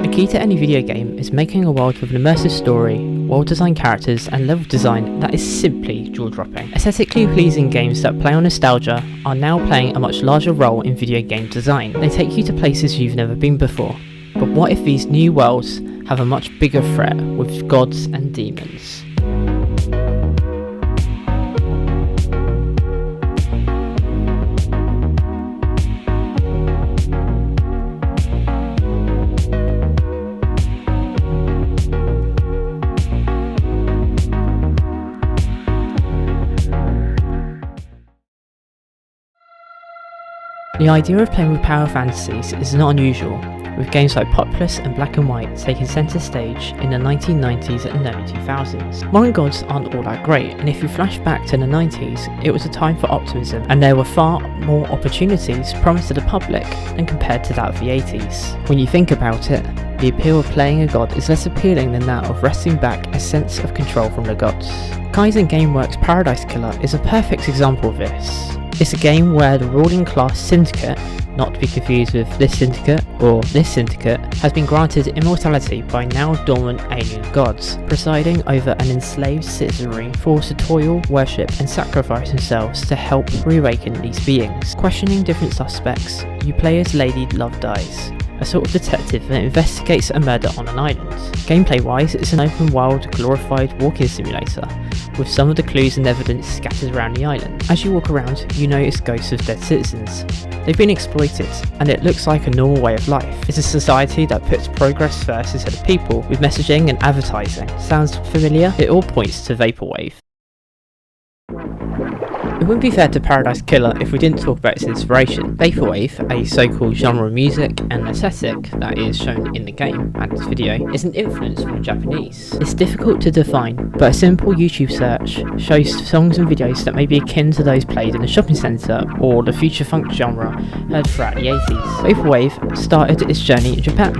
The key to any video game is making a world with an immersive story, well-designed characters and level design that is simply jaw-dropping. Aesthetically pleasing games that play on nostalgia are now playing a much larger role in video game design. They take you to places you've never been before. But what if these new worlds have a much bigger threat with gods and demons? The idea of playing with power fantasies is not unusual, with games like Populous and Black and White taking centre stage in the 1990s and early 2000s. Modern gods aren't all that great, and if you flash back to the 90s, it was a time for optimism, and there were far more opportunities promised to the public than compared to that of the 80s. When you think about it, the appeal of playing a god is less appealing than that of wresting back a sense of control from the gods. Kaizen Gameworks' Paradise Killer is a perfect example of this. It's a game where the ruling class syndicate, not to be confused with This Syndicate or This Syndicate, has been granted immortality by now dormant alien gods, presiding over an enslaved citizenry forced to toil, worship and sacrifice themselves to help reawaken these beings. Questioning different suspects, you play as Lady Love Dies, a sort of detective that investigates a murder on an island. Gameplay wise, it's an open world glorified walking simulator, with some of the clues and evidence scattered around the island. As you walk around, you notice ghosts of dead citizens. They've been exploited, and it looks like a normal way of life. It's a society that puts progress first instead of people, with messaging and advertising. Sounds familiar? It all points to Vaporwave. It wouldn't be fair to Paradise Killer if we didn't talk about its inspiration. Vaporwave, a so-called genre of music and aesthetic that is shown in the game and its video, is an influence from Japanese. It's difficult to define, but a simple YouTube search shows songs and videos that may be akin to those played in a shopping centre or the future funk genre heard throughout the 80s. Vaporwave started its journey in Japan,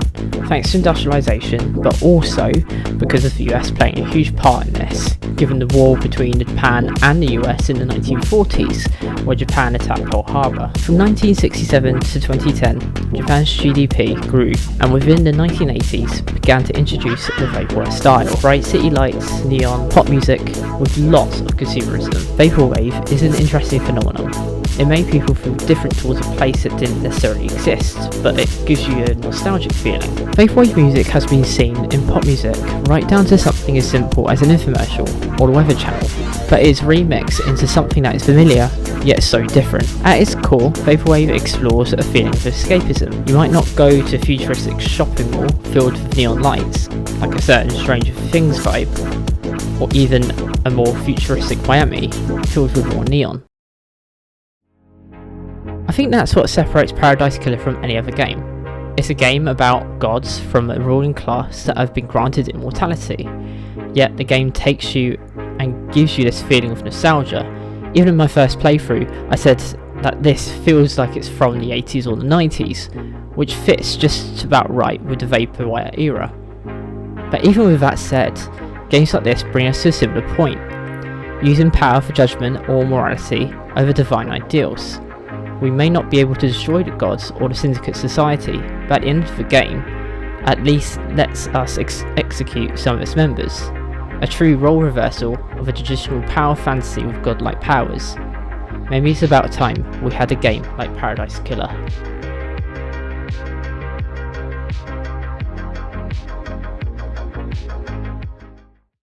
thanks to industrialisation, but also because of the US playing a huge part in this, given the war between Japan and the US in the 1940s, where Japan attacked Pearl Harbor. From 1967 to 2010, Japan's GDP grew, and within the 1980s began to introduce the vaporwave style. Bright city lights, neon, pop music, with lots of consumerism. Vaporwave is an interesting phenomenon. It made people feel different towards a place that didn't necessarily exist, but it gives you a nostalgic feeling. Vaporwave music has been seen in pop music, right down to something as simple as an infomercial or the Weather Channel, but it's remixed into something that is familiar, yet so different. At its core, Vaporwave explores a feeling of escapism. You might not go to a futuristic shopping mall filled with neon lights, like a certain Stranger Things vibe, or even a more futuristic Miami, filled with more neon. I think that's what separates Paradise Killer from any other game. It's a game about gods from a ruling class that have been granted immortality, yet the game takes you and gives you this feeling of nostalgia. Even in my first playthrough, I said that this feels like it's from the 80s or the 90s, which fits just about right with the Vaporwave era. But even with that said, games like this bring us to a similar point, using power for judgment or morality over divine ideals. We may not be able to destroy the gods or the Syndicate society, but at the end of the game, at least lets us execute some of its members. A true role reversal of a traditional power fantasy with godlike powers. Maybe it's about time we had a game like Paradise Killer.